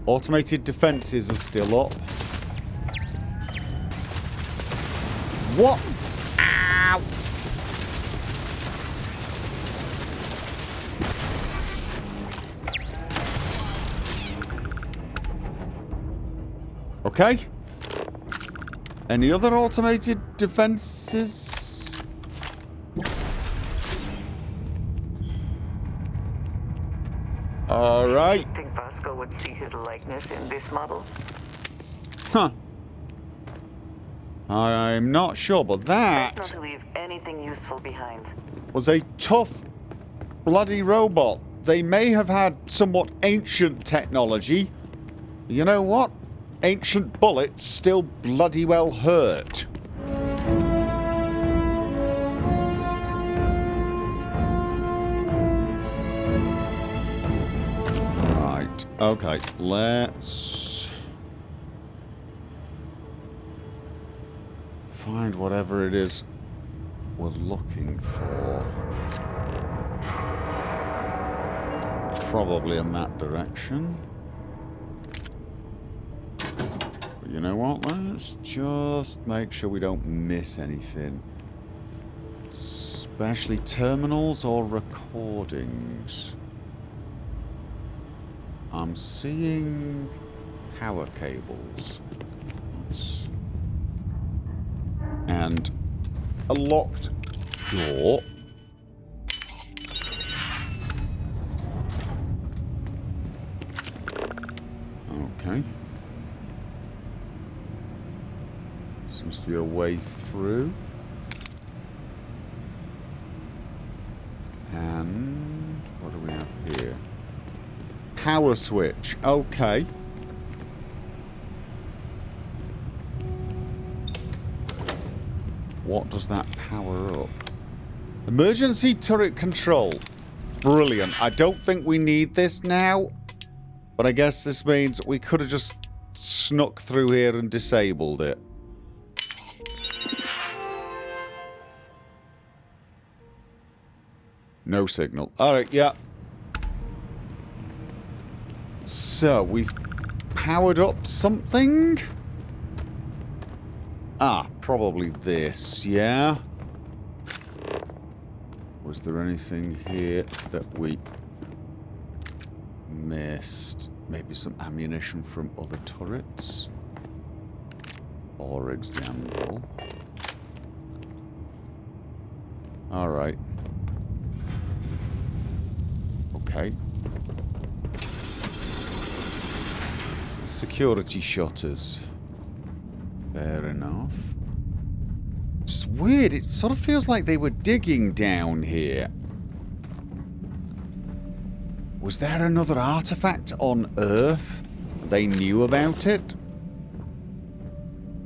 Automated defenses are still up. What? Ow! Okay. Any other automated defenses? All right. Do you think Vasco would see his likeness in this model? Huh. I'm not sure, but that Best not to leave anything useful behind. was a tough, bloody robot. They may have had somewhat ancient technology. You know what? Ancient bullets still bloody well hurt. Right. Okay. Let's find whatever it is we're looking for. Probably in that direction. But you know what? Let's just make sure we don't miss anything. Especially terminals or recordings. I'm seeing power cables. And a locked door. Okay. Seems to be a way through. And what do we have here? Power switch. Okay. What does that power up? Emergency turret control. Brilliant. I don't think we need this now. But I guess this means we could have just snuck through here and disabled it. No signal. Alright, yeah. So, we've powered up something? Ah, probably this, yeah? Was there anything here that we missed? Maybe some ammunition from other turrets? For example. Alright. Okay. Security shutters. Fair enough. It's weird. It sort of feels like they were digging down here. Was there another artifact on Earth? They knew about it?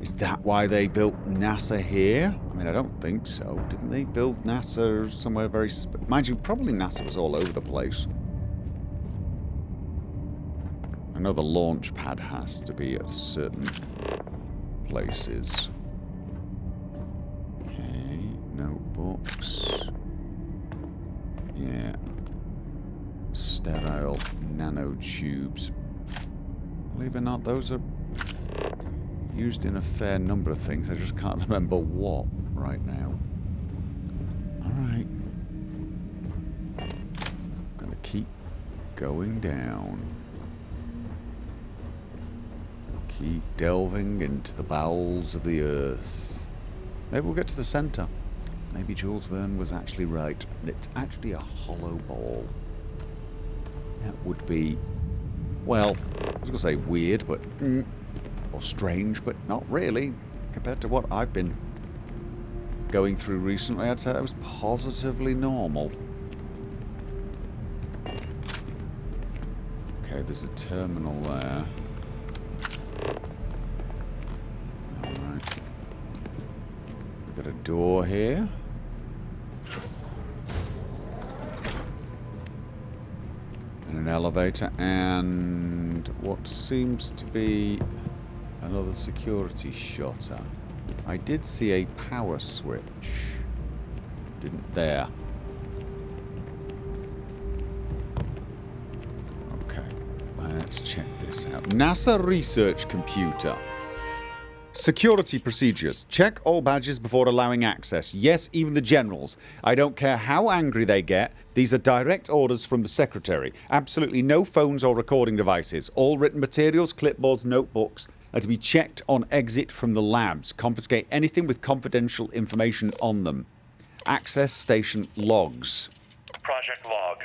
Is that why they built NASA here? I mean, I don't think so. Didn't they build NASA somewhere very... Mind you, probably NASA was all over the place. I know the launch pad has to be at certain places. Okay, notebooks. Yeah. Sterile nanotubes. Believe it or not, those are used in a fair number of things. I just can't remember what right now. Alright. Gonna keep going down. Keep delving into the bowels of the earth. Maybe we'll get to the center. Maybe Jules Verne was actually right. And it's actually a hollow ball. That would be, well, I was going to say weird, but... or strange, but not really. Compared to what I've been going through recently, I'd say that was positively normal. Okay, there's a terminal there. Alright. We've got a door here. And an elevator, and what seems to be another security shutter. I did see a power switch. Didn't there. Okay. Let's check this out. NASA Research Computer. Security procedures. Check all badges before allowing access. Yes, even the generals. I don't care how angry they get. These are direct orders from the secretary. Absolutely no phones or recording devices. All written materials, clipboards, notebooks are to be checked on exit from the labs. Confiscate anything with confidential information on them. Access station logs. Project log.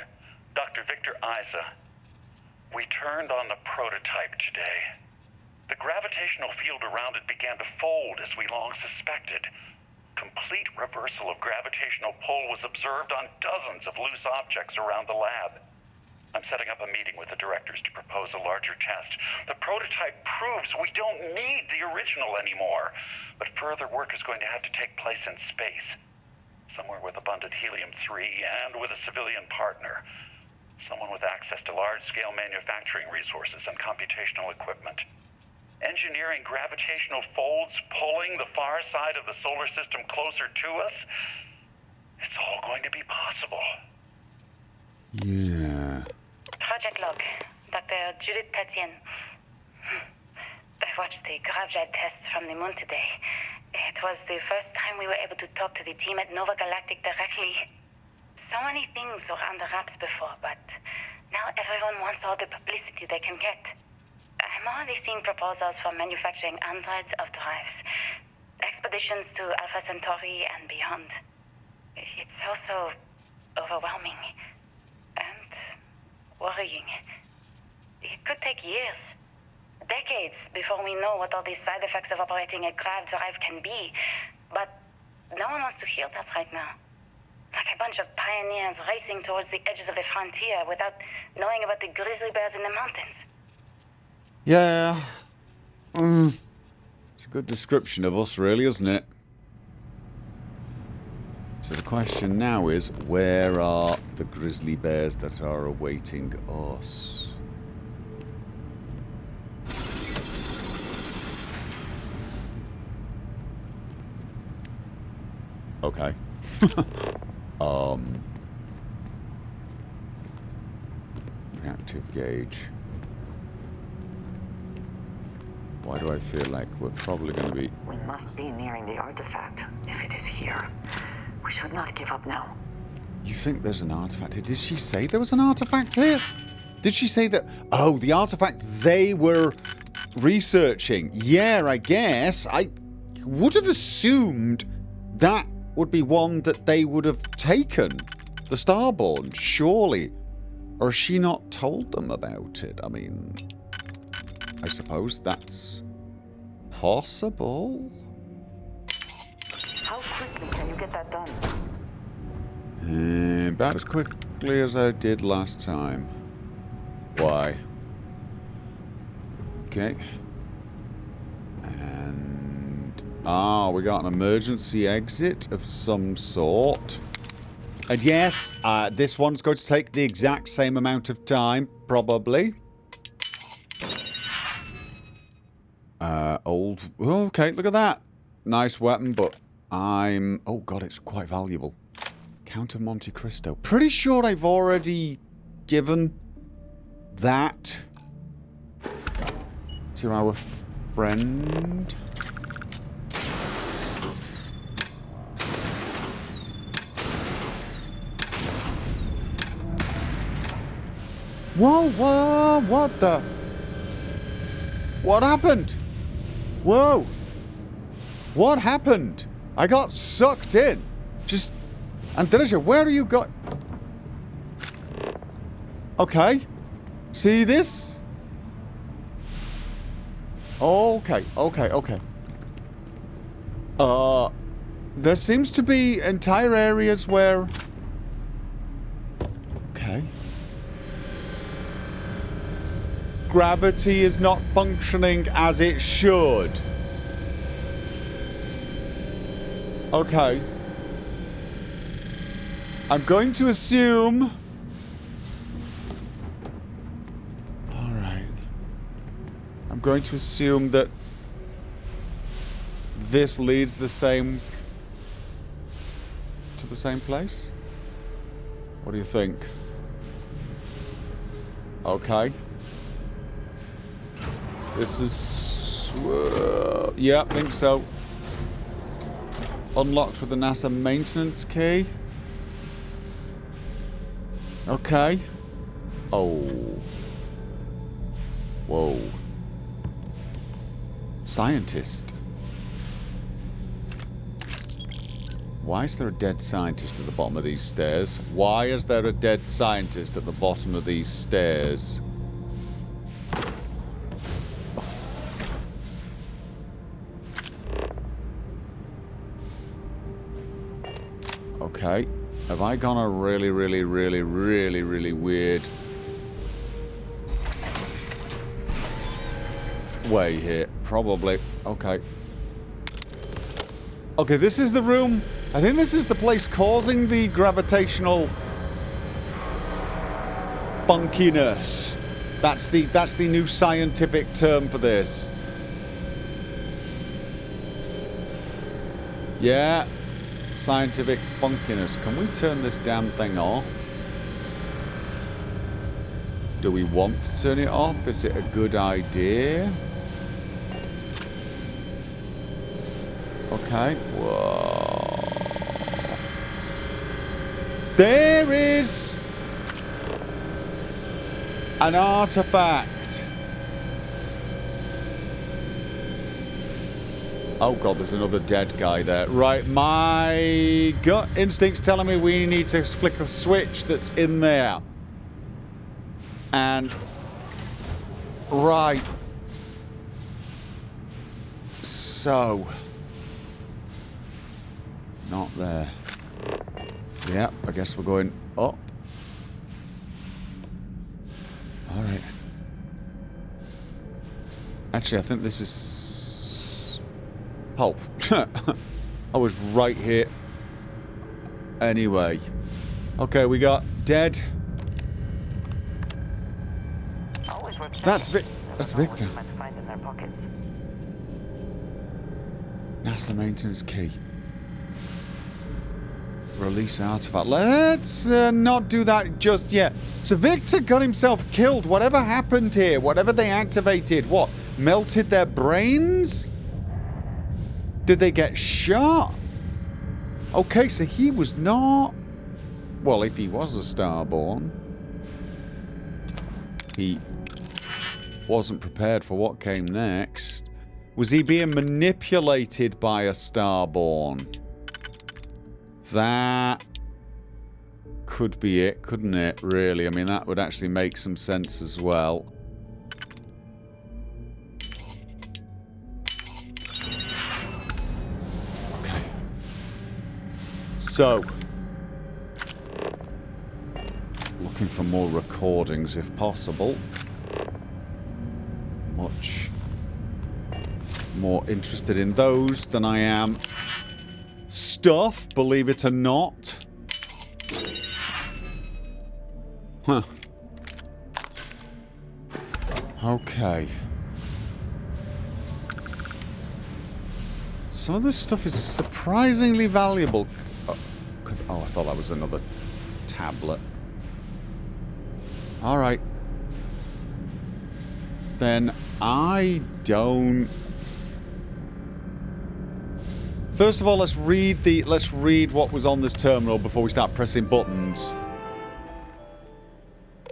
Dr. Victor Isa. We turned on the prototype today. The gravitational field around it began to fold as we long suspected. Complete reversal of gravitational pull was observed on dozens of loose objects around the lab. I'm setting up a meeting with the directors to propose a larger test. The prototype proves we don't need the original anymore, but further work is going to have to take place in space. Somewhere with abundant helium-3 and with a civilian partner. Someone with access to large-scale manufacturing resources and computational equipment. Engineering gravitational folds, pulling the far side of the solar system closer to us. It's all going to be possible. Yeah. Project log. Dr. Judith Tatien. I watched the GravJet tests from the moon today. It was the first time we were able to talk to the team at Nova Galactic directly. So many things were under wraps before, but now everyone wants all the publicity they can get. I'm already seeing proposals for manufacturing androids of drives, expeditions to Alpha Centauri and beyond. It's also overwhelming and worrying. It could take years, decades, before we know what all these side effects of operating a grav drive can be. But no one wants to hear that right now. Like a bunch of pioneers racing towards the edges of the frontier without knowing about the grizzly bears in the mountains. Yeah. It's a good description of us, really, isn't it? So the question now is, where are the grizzly bears that are awaiting us? Okay. Reactive gauge. Why do I feel like we're probably going to be... We must be nearing the artifact, if it is here. We should not give up now. You think there's an artifact here? Did she say there was an artifact here? Did she say that... Oh, the artifact they were researching. Yeah, I guess. I would have assumed that would be one that they would have taken. The Starborn, surely. Or has she not told them about it? I mean... I suppose that's possible. How quickly can you get that done? About as quickly as I did last time. Why? Okay. And... we got an emergency exit of some sort. And yes, this one's going to take the exact same amount of time, probably. Okay, look at that. Nice weapon, but I'm... Oh god, it's quite valuable. Count of Monte Cristo. Pretty sure I've already given that to our friend. Whoa, whoa, what the... What happened? Whoa. What happened? I got sucked in. Just... Andreja, where are you going? Okay. See this? Okay. There seems to be entire areas where... Okay. Gravity is not functioning as it should. Okay. I'm going to assume... Alright. I'm going to assume that this leads the same... to the same place? What do you think? Okay. This is... yeah, I think so. Unlocked with the NASA maintenance key. Okay. Oh. Whoa. Scientist. Why is there a dead scientist at the bottom of these stairs? Why is there a dead scientist at the bottom of these stairs? Okay. Have I gone a really weird way here? Probably. Okay. Okay, this is the room. I think this is the place causing the gravitational funkiness. That's the new scientific term for this. Yeah. Scientific funkiness. Can we turn this damn thing off? Do we want to turn it off? Is it a good idea? Okay. Whoa. There is an artifact. Oh god, there's another dead guy there. Right, my gut instinct's telling me we need to flick a switch that's in there. And... right. So... not there. Yep, I guess we're going up. Alright. Actually, I think this is... oh. I was right here. Anyway. Okay, we got dead. That's Victor. NASA maintenance key. Release artifact. Let's not do that just yet. So Victor got himself killed. Whatever happened here, whatever they activated, what? Melted their brains? Did they get shot? Okay, so he was not... well, if he was a Starborn, he wasn't prepared for what came next. Was he being manipulated by a Starborn? That could be it, couldn't it, really? I mean, that would actually make some sense as well. Okay. So, looking for more recordings if possible. Much more interested in those than I am stuff, believe it or not. Huh. Okay. Some of this stuff is surprisingly valuable. Oh, I thought that was another tablet. Alright. Then I don't... first of all, let's read what was on this terminal before we start pressing buttons.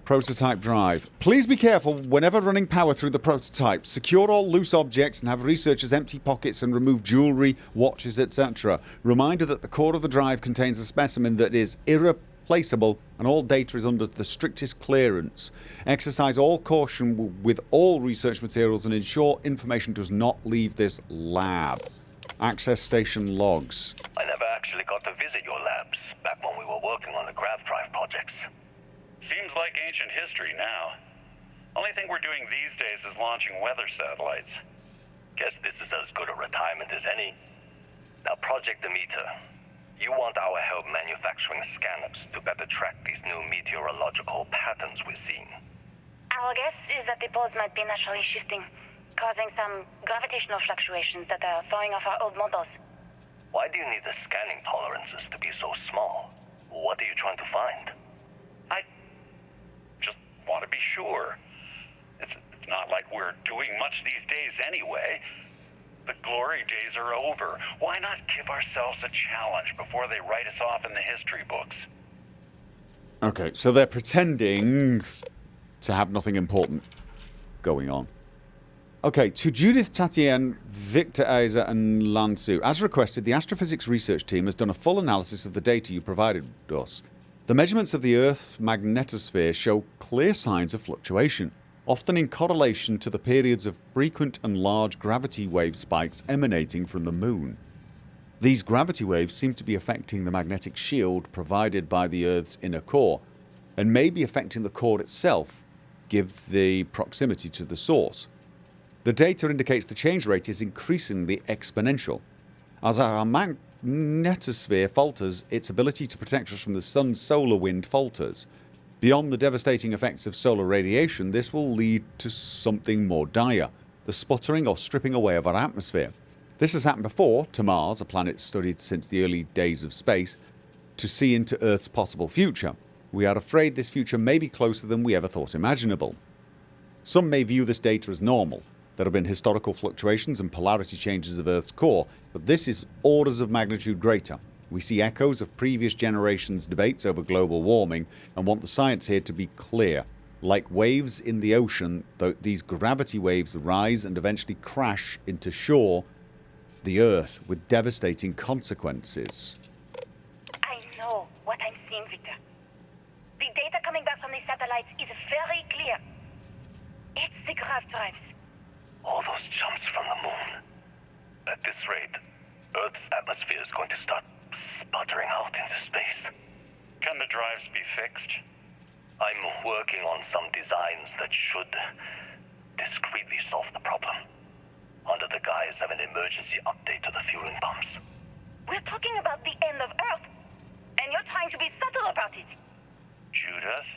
Prototype drive. Please be careful whenever running power through the prototype. Secure all loose objects and have researchers empty pockets and remove jewelry, watches, etc. Reminder that the core of the drive contains a specimen that is irreplaceable and all data is under the strictest clearance. Exercise all caution with all research materials and ensure information does not leave this lab. Access station logs. I never actually got to visit your labs back when we were working on the grav drive projects. Seems like ancient history now. Only thing we're doing these days is launching weather satellites. Guess this is as good a retirement as any. Now, Project Demeter. You want our help manufacturing scanners to better track these new meteorological patterns we're seeing. Our guess is that the poles might be naturally shifting, causing some gravitational fluctuations that are throwing off our old models. Why do you need the scanning tolerances to be so small? What are you trying to find? I just want to be sure. It's It's not like we're doing much these days anyway. The glory days are over. Why not give ourselves a challenge before they write us off in the history books? Okay, so they're pretending to have nothing important going on. Okay, to Judith, Tatienne, Victor Isa, and Lansu. As requested, the astrophysics research team has done a full analysis of the data you provided us. The measurements of the Earth's magnetosphere show clear signs of fluctuation, often in correlation to the periods of frequent and large gravity wave spikes emanating from the Moon. These gravity waves seem to be affecting the magnetic shield provided by the Earth's inner core, and may be affecting the core itself, given the proximity to the source. The data indicates the change rate is increasingly exponential. As our magnetosphere falters, its ability to protect us from the sun's solar wind falters. Beyond the devastating effects of solar radiation, this will lead to something more dire, the sputtering or stripping away of our atmosphere. This has happened before to Mars, a planet studied since the early days of space, to see into Earth's possible future. We are afraid this future may be closer than we ever thought imaginable. Some may view this data as normal. There have been historical fluctuations and polarity changes of Earth's core, but this is orders of magnitude greater. We see echoes of previous generations' debates over global warming and want the science here to be clear. Like waves in the ocean, these gravity waves rise and eventually crash into shore, the Earth, with devastating consequences. I know what I'm seeing, Victor. The data coming back from the satellites is very clear. It's the grav drives. All those jumps from the Moon. At this rate, Earth's atmosphere is going to start sputtering out into space. Can the drives be fixed? I'm working on some designs that should discreetly solve the problem, under the guise of an emergency update to the fueling pumps. We're talking about the end of Earth, and you're trying to be subtle about it. Judith,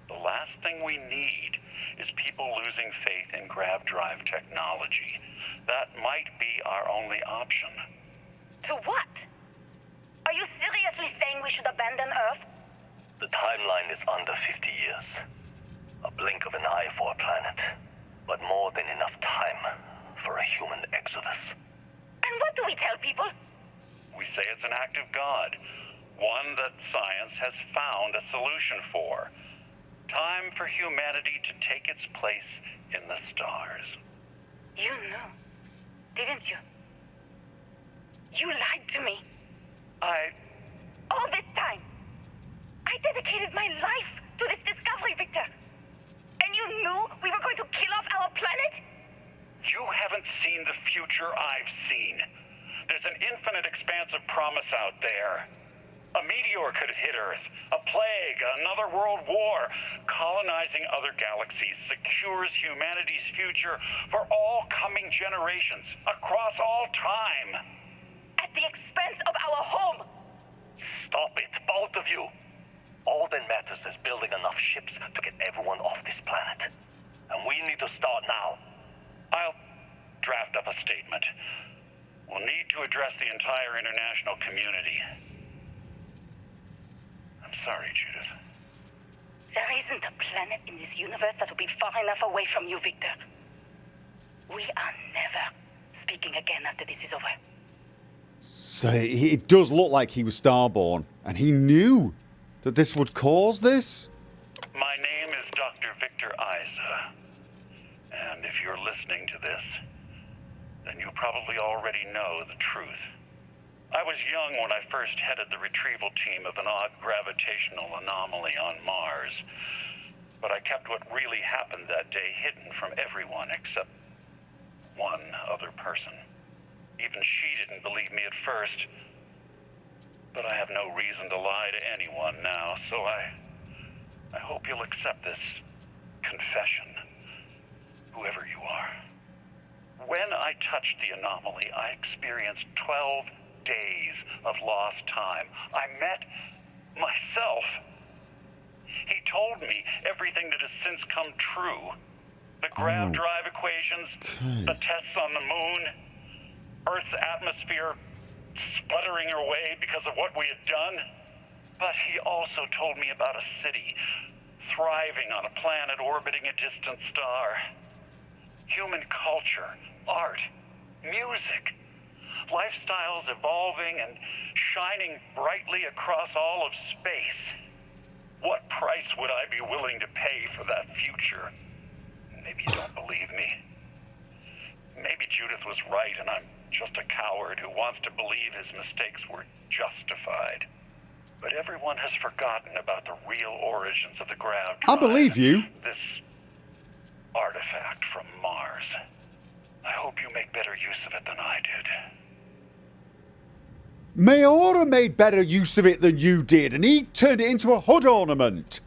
the last thing we need is people losing faith in grav drive technology. That might be our only option. To what? Are you seriously saying we should abandon Earth? The timeline is under 50 years. A blink of an eye for a planet, but more than enough time for a human exodus. And what do we tell people? We say it's an act of God, one that science has found a solution for. Time for humanity to take its place in the stars. You knew, didn't you? You lied to me. All this time. I dedicated my life to this discovery, Victor. And you knew we were going to kill off our planet? You haven't seen the future I've seen. There's an infinite expanse of promise out there. A meteor could hit Earth, a plague, another world war. Colonizing other galaxies secures humanity's future for all coming generations, across all time. At the expense of our home. Stop it, both of you. All that matters is building enough ships to get everyone off this planet. And we need to start now. I'll draft up a statement. We'll need to address the entire international community. I'm sorry, Judith. There isn't a planet in this universe that will be far enough away from you, Victor. We are never speaking again after this is over. So it does look like he was Starborn, and he knew that this would cause this? My name is Dr. Victor Isa. And if you're listening to this, then you probably already know the truth. I was young when I first headed the retrieval team of an odd gravitational anomaly on Mars. But I kept what really happened that day hidden from everyone except one other person. Even she didn't believe me at first. But I have no reason to lie to anyone now, so I hope you'll accept this confession, whoever you are. When I touched the anomaly, I experienced 12 days of lost time. I met myself. He told me everything that has since come true. The grav drive equations, the tests on the moon, Earth's atmosphere sputtering away because of what we had done. But he also told me about a city thriving on a planet orbiting a distant star. human culture, art, music, lifestyles evolving and shining brightly across all of space. What price would I be willing to pay for that future? Maybe you don't believe me. Maybe Judith was right and I'm just a coward who wants to believe his mistakes were justified. But everyone has forgotten about the real origins of the Grav I believe you. This artifact from Mars. I hope you make better use of it than I did. Mayora made better use of it than you did, and he turned it into a HUD ornament.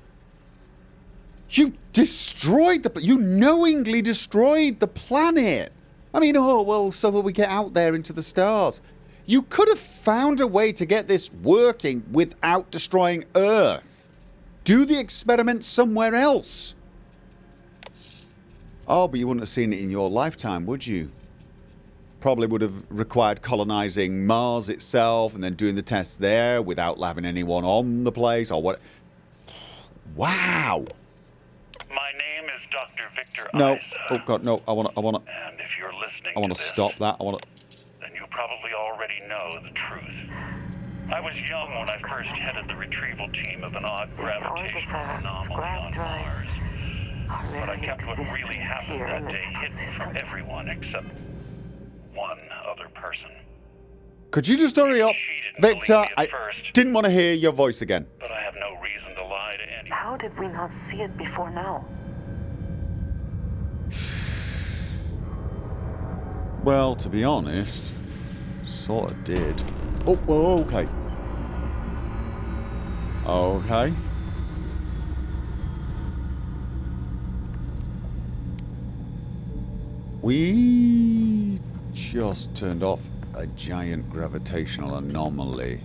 You destroyed you knowingly destroyed the planet. I mean, oh, well, so that we get out there into the stars. You could have found a way to get this working without destroying Earth. Do the experiment somewhere else. Oh, but you wouldn't have seen it in your lifetime, would you? Probably would have required colonizing Mars itself and then doing the tests there without having anyone on the place or what. Wow. My name is Dr. Victor No. Isa. Oh God, no. I want to. And if you're listening I want to stop that. then you probably already know the truth. I was young when I first headed the retrieval team of an odd gravitational anomaly on Mars. But I kept what really happened that day hidden from everyone except one other person. Could you just hurry up, She didn't Victor? believe me I at first, didn't want to hear your voice again. but I have no reason to lie to anyone. How did we not see it before now? Well, to be honest, sort of did. Oh, okay. Okay. We just turned off a giant gravitational anomaly.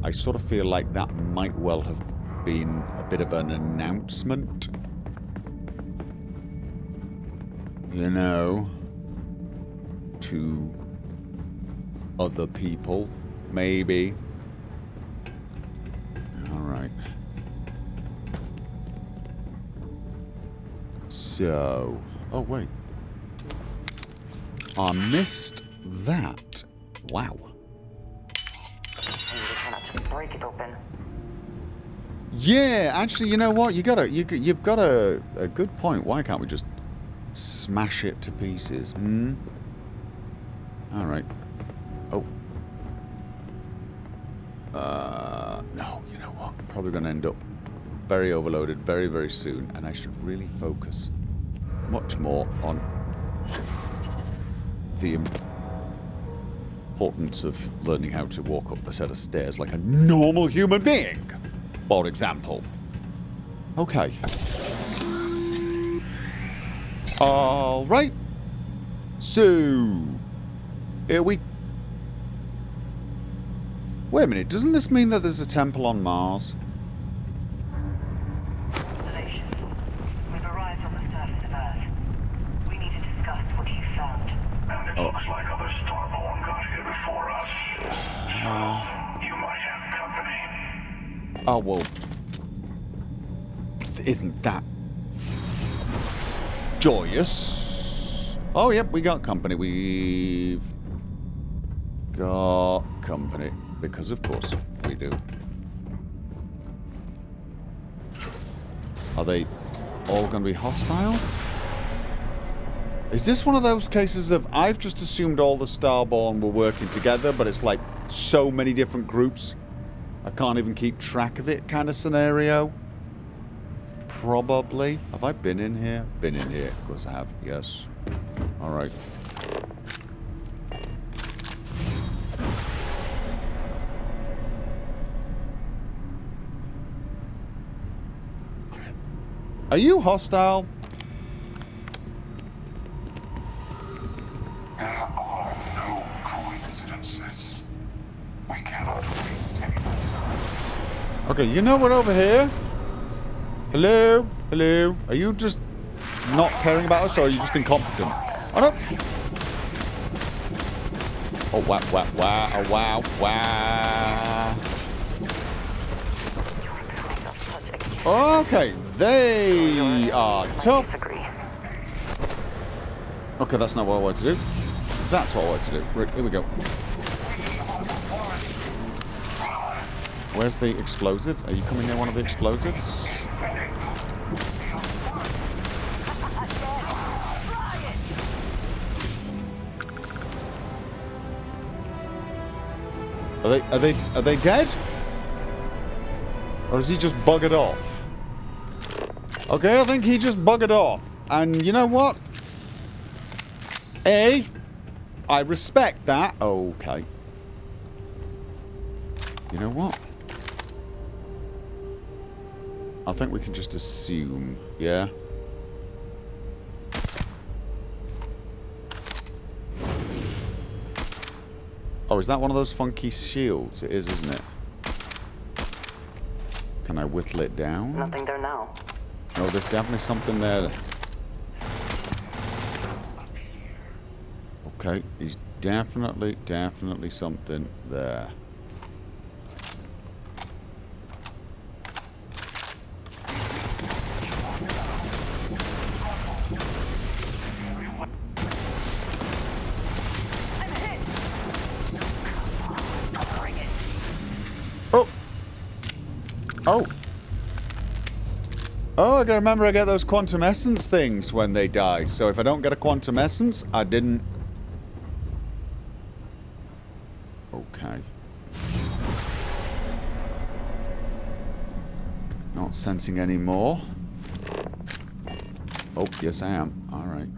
I sort of feel like that might well have been a bit of an announcement. You know, to other people, maybe. Alright. So... Oh, wait. I missed that. Wow. We cannot just break it open. Yeah, actually, you know what? You've got a good point. Why can't we just smash it to pieces? Alright. Oh. No, you know what? Probably going to end up very overloaded very, very soon, and I should really focus much more on the importance of learning how to walk up a set of stairs like a normal human being, for example. Okay. Alright. So... here we... Wait a minute, doesn't this mean that there's a temple on Mars? Constellation. We've arrived on the surface of Earth. We need to discuss what you found. And it looks like other Starborn got here before us. So, you might have company. Oh, well... isn't that... joyous? Oh, yep, we got company. We've... got company. Because, of course, we do. Are they all going to be hostile? Is this one of those cases of I've just assumed all the Starborn were working together, but it's like so many different groups, I can't even keep track of it kind of scenario? Probably. Have I been in here? Been in here. Of course I have. Yes. Alright. Are you hostile? There are no coincidences. We cannot waste any more time. Okay, you know we're over here. Hello? Hello? Are you just not caring about us, or are you just incompetent? Oh no! Oh wow, wow, wow, oh, wow, wow. Okay, they are tough. Disagree. Okay, that's not what I wanted to do. That's what I wanted to do. Right, here we go. Where's the explosive? Are you coming near one of the explosives? Are they dead? Or is he just buggered off? Okay, I think he just buggered off. And you know what? I respect that. Okay. You know what? I think we can just assume, yeah? Oh, is that one of those funky shields? It is, isn't it? Can I whittle it down? Nothing there now. No, there's definitely something there. Okay, he's definitely something there. Oh, I gotta remember I get those quantum essence things when they die. So if I don't get a quantum essence, I didn't... Okay. Not sensing any more. Oh, yes I am. Alright.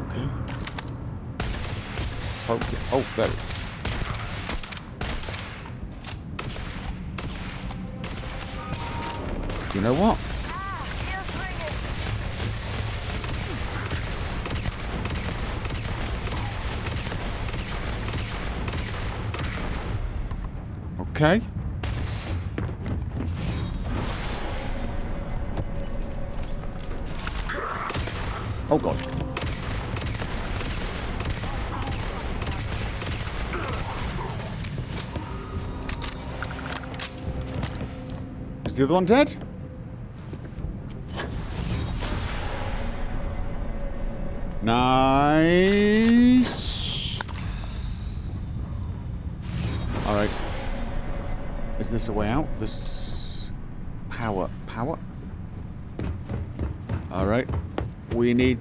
Okay. Okay. Oh, there. You know what? Okay. Oh god. Is the other one dead? Nice. Alright. Is this a way out? This... Power. Alright. We need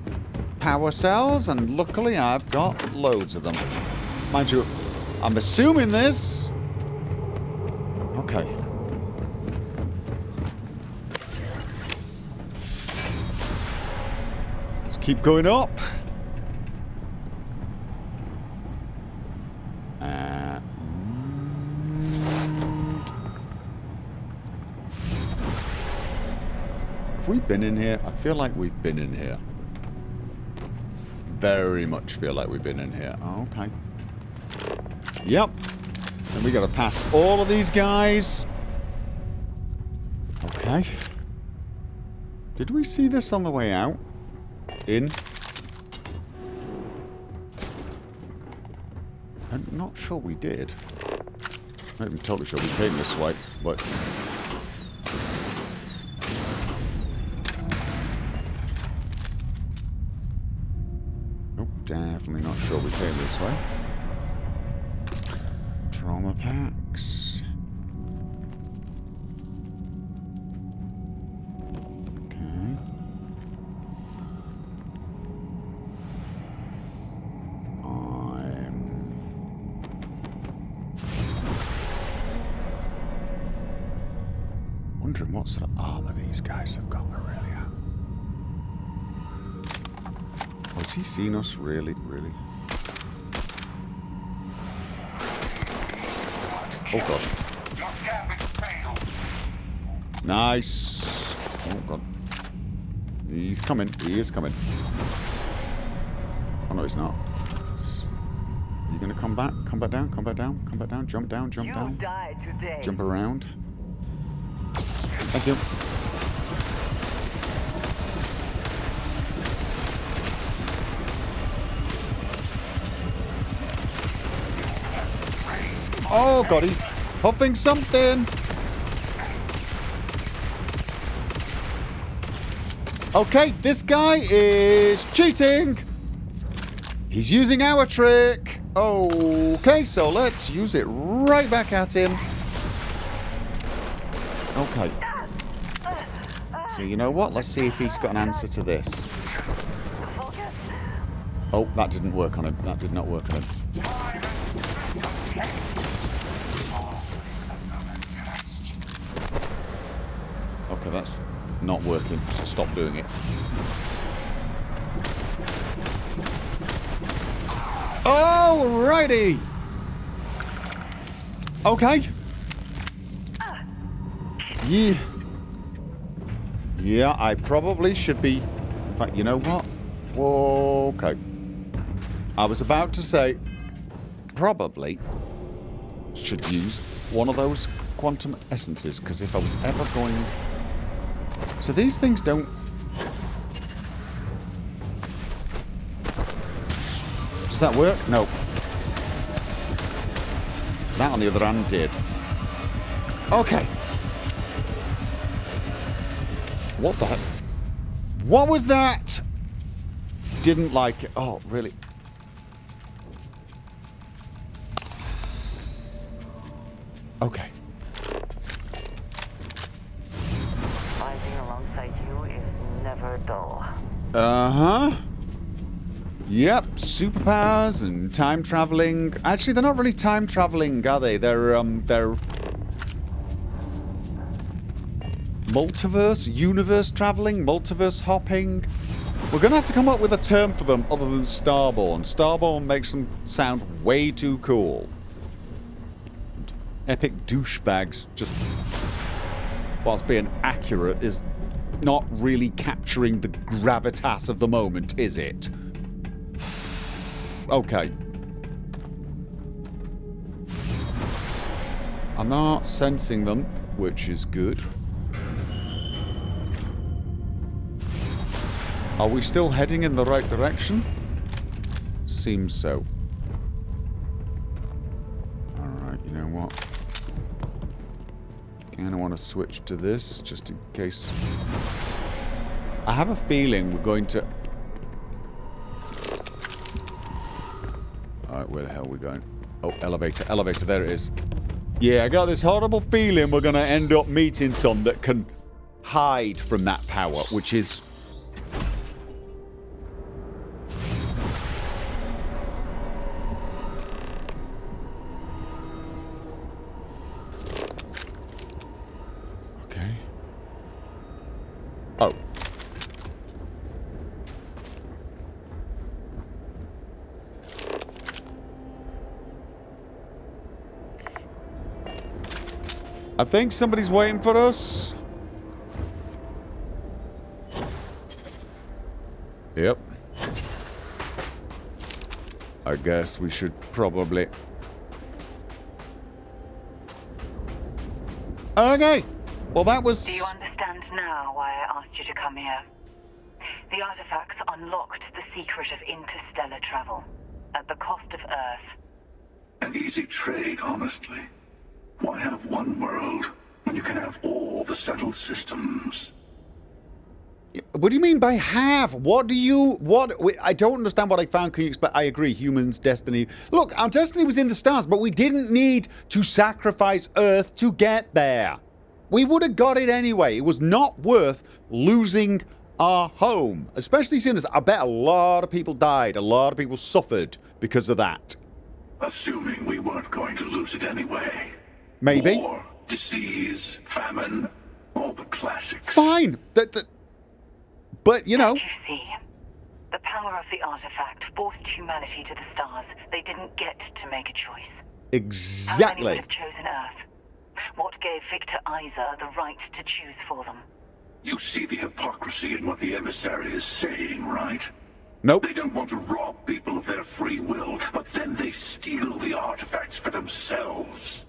power cells, and luckily I've got loads of them. Mind you, I'm assuming this... Okay. Let's keep going up. Have we been in here? I feel like we've been in here. Very much feel like we've been in here. Oh, okay. Yep. And we gotta pass all of these guys. Okay. Did we see this on the way out? In? I'm not sure we did. I'm not even totally sure we came this way, but... Definitely not sure we came this way. Trauma packs. Okay. I'm wondering what sort of armor these guys have got, Aurelia. Has he seen us? Really? Oh god. Nice. Oh god. He's coming. He is coming. Oh no, he's not. Are you gonna come back? Come back down? Come back down? Come back down? Jump down? Jump down? You died today. Jump around. Thank you. Oh god, he's huffing something. Okay, this guy is cheating. He's using our trick. Okay, so let's use it right back at him. Okay. So you know what? Let's see if he's got an answer to this. Oh, that didn't work on him. That did not work on him. Okay, that's not working, so stop doing it. Alrighty! Okay. Yeah, I probably should be... In fact, you know what? Okay. I was about to say... Probably should use one of those quantum essences, because if I was ever going... So these things don't... Does that work? No. That, on the other hand, did. Okay. What the heck? What was that? Didn't like it. Oh, really? Okay. Fighting alongside you is never dull. Uh-huh. Yep, superpowers and time traveling. Actually, they're not really time traveling, are they? They're multiverse, universe traveling, multiverse hopping. We're gonna have to come up with a term for them other than Starborn. Starborn makes them sound way too cool. Epic douchebags just, whilst being accurate, is not really capturing the gravitas of the moment, is it? Okay. I'm not sensing them, which is good. Are we still heading in the right direction? Seems so. Alright, you know what? Kinda want to switch to this, just in case. I have a feeling we're going to... Alright, where the hell are we going? Oh, elevator, elevator, there it is. Yeah, I got this horrible feeling we're gonna end up meeting some that can hide from that power, which is... Okay. Oh. I think somebody's waiting for us. Yep. I guess we should probably... Okay. Well, that was... Do you understand now why I asked you to come here? The artifacts unlocked the secret of interstellar travel, at the cost of Earth. An easy trade, honestly. Why have one world when you can have all the settled systems? What do you mean by have? What do you... What... I don't understand what I found. Can you explain? I agree. Humans' destiny... Look, our destiny was in the stars, but we didn't need to sacrifice Earth to get there. We would have got it anyway. It was not worth losing our home. Especially seeing as I bet a lot of people died. A lot of people suffered because of that. Assuming we weren't going to lose it anyway. Maybe. War, disease, famine, all the classics. Fine. But, you know... Don't you see? The power of the artifact forced humanity to the stars. They didn't get to make a choice. How many Exactly. would have chosen Earth? What gave Victor Isa the right to choose for them? You see the hypocrisy in what the emissary is saying, right? Nope. They don't want to rob people of their free will, but then they steal the artifacts for themselves.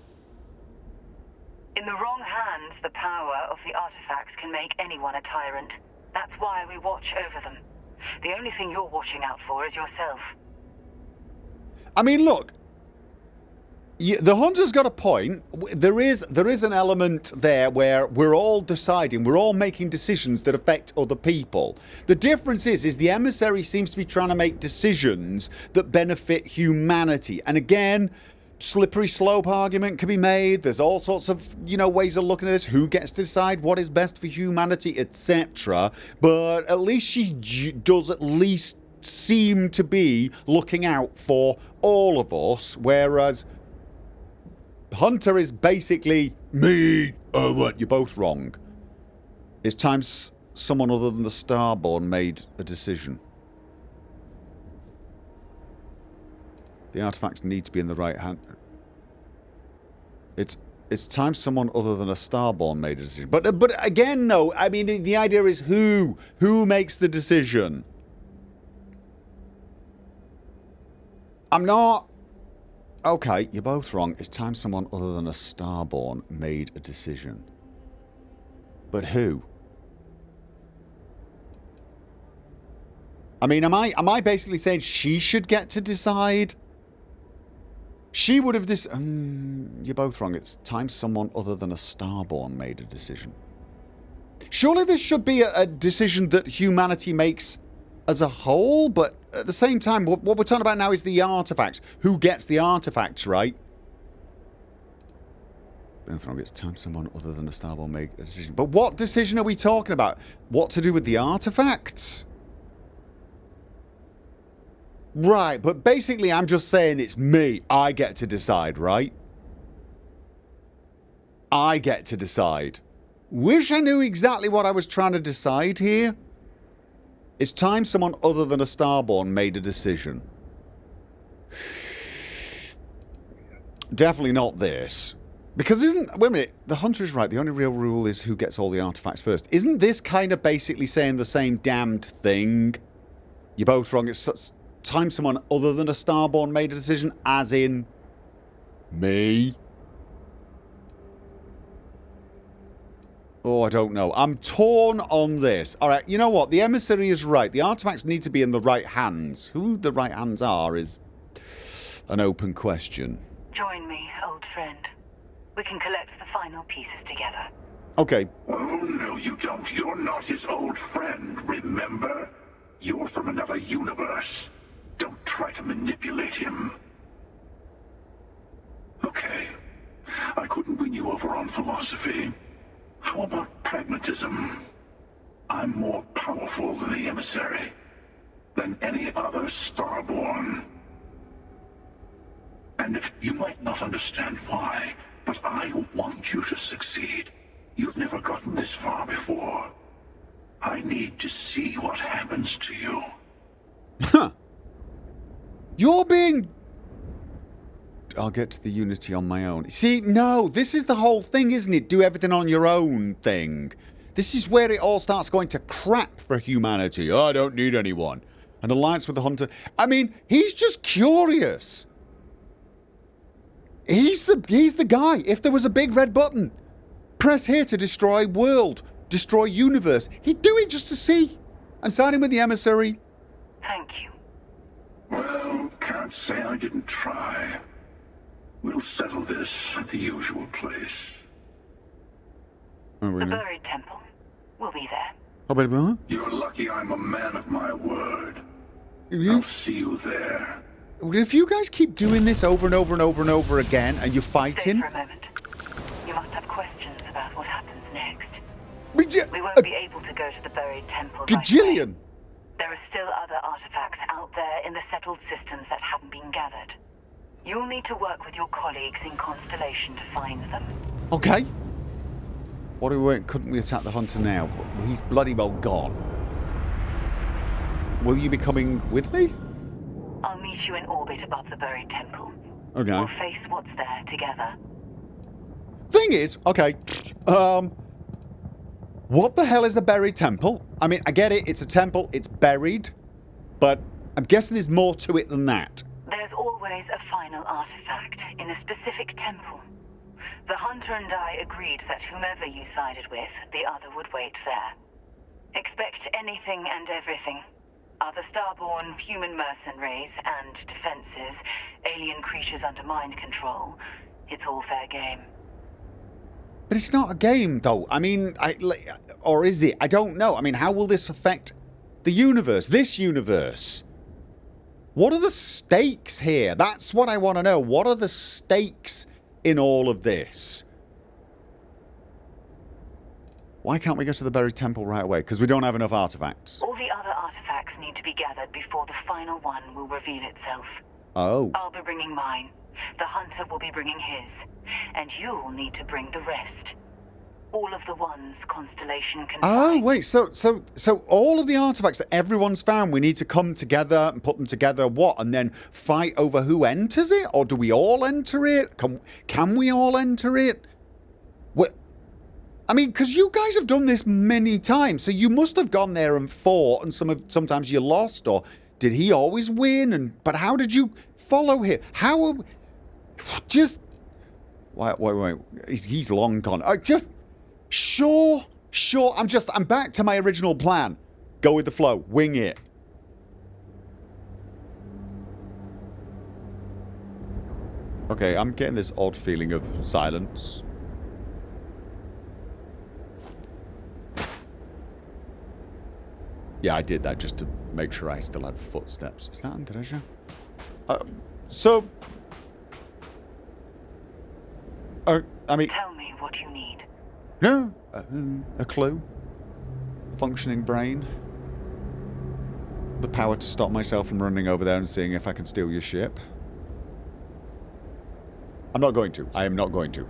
In the wrong hands, the power of the artifacts can make anyone a tyrant. That's why we watch over them. The only thing you're watching out for is yourself. I mean, look. Yeah, the hunter's got a point. There is an element there where we're all deciding, we're all making decisions that affect other people. The difference is the emissary seems to be trying to make decisions that benefit humanity. And again, slippery slope argument can be made. There's all sorts of, ways of looking at this. Who gets to decide what is best for humanity, etc. But at least she does at least seem to be looking out for all of us, whereas Hunter is basically me. Oh, what? You're both wrong. It's time someone other than the Starborn made a decision. The artifacts need to be in the right hand. It's time someone other than a Starborn made a decision. But again, no. I mean, the idea is who makes the decision. I'm not. Okay, you're both wrong. It's time someone other than a Starborn made a decision. But who? I mean, am I basically saying she should get to decide? She would have this. You're both wrong. It's time someone other than a Starborn made a decision. Surely this should be a decision that humanity makes as a whole, but at the same time, what we're talking about now is the artifacts. Who gets the artifacts, right? It's time someone other than a Starborn make a decision. But what decision are we talking about? What to do with the artifacts? Right, but basically I'm just saying it's me. I get to decide, right? I get to decide. Wish I knew exactly what I was trying to decide here. It's time someone other than a Starborn made a decision. Definitely not this. Because wait a minute, the hunter is right. The only real rule is who gets all the artifacts first. Isn't this kind of basically saying the same damned thing? You're both wrong. It's time someone other than a Starborn made a decision, as in me. Oh, I don't know. I'm torn on this. All right, you know what? The emissary is right. The artifacts need to be in the right hands. Who the right hands are is an open question. Join me, old friend. We can collect the final pieces together. Okay. Oh, no, you don't. You're not his old friend, remember? You're from another universe. Don't try to manipulate him. Okay. I couldn't win you over on philosophy. How about pragmatism? I'm more powerful than the emissary, than any other Starborn. And you might not understand why, but I want you to succeed. You've never gotten this far before. I need to see what happens to you. Huh. You're being... I'll get to the Unity on my own. See, no, this is the whole thing, isn't it? Do everything on your own thing. This is where it all starts going to crap for humanity. Oh, I don't need anyone. An alliance with the hunter. I mean, he's just curious. He's the guy. If there was a big red button, press here to destroy world, destroy universe. He'd do it just to see. I'm siding with the emissary. Thank you. Well, can't say I didn't try. We'll settle this at the usual place. Oh, The buried temple. We'll be there. Oh, wait a minute. You're lucky I'm a man of my word. You? I'll see you there. If you guys keep doing this over and over and over and over again, and you're Stay fighting... for a moment. You must have questions about what happens next. We won't be able to go to the buried temple right away. Gajillion! There are still other artifacts out there in the settled systems that haven't been gathered. You'll need to work with your colleagues in Constellation to find them. Okay. What do we wait? Couldn't we attack the hunter now? He's bloody well gone. Will you be coming with me? I'll meet you in orbit above the buried temple. Okay. We'll face what's there together. Thing is, okay, what the hell is the buried temple? I mean, I get it, it's a temple, it's buried, but I'm guessing there's more to it than that. There's always a final artifact in a specific temple. The hunter and I agreed that whomever you sided with, the other would wait there. Expect anything and everything. Other starborn human mercenaries and defenses, alien creatures under mind control. It's all fair game. But it's not a game, though. I mean, or is it? I don't know. I mean, how will this affect the universe? This universe? What are the stakes here? That's what I want to know. What are the stakes in all of this? Why can't we go to the buried temple right away? Because we don't have enough artifacts. All the other artifacts need to be gathered before the final one will reveal itself. Oh. I'll be bringing mine. The hunter will be bringing his. And you'll need to bring the rest. All of the ones Constellation can find. Wait, so all of the artifacts that everyone's found, we need to come together and put them together, what? And then fight over who enters it? Or do we all enter it? Can we all enter it? I mean, because you guys have done this many times, so you must have gone there and fought, and sometimes you lost, or did he always win? But how did you follow him? Wait. He's long gone. Sure. I'm back to my original plan. Go with the flow. Wing it. Okay, I'm getting this odd feeling of silence. Yeah, I did that just to make sure I still had footsteps. Is that Andreja? I mean... Tell me what you need. No, a clue. Functioning brain. The power to stop myself from running over there and seeing if I can steal your ship. I'm not going to. I am not going to.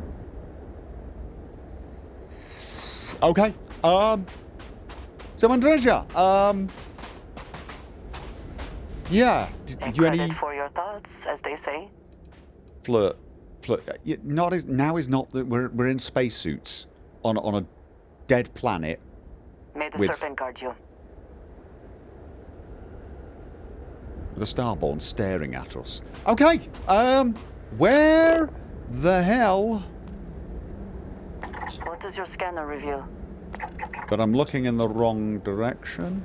Okay. So Andreja, yeah. Did you any for your thoughts, as they say? flirt? Now is not that we're in spacesuits on a dead planet. May the with serpent guard you. the Starborn staring at us. Okay. Where the hell? What does your scanner reveal? But I'm looking in the wrong direction.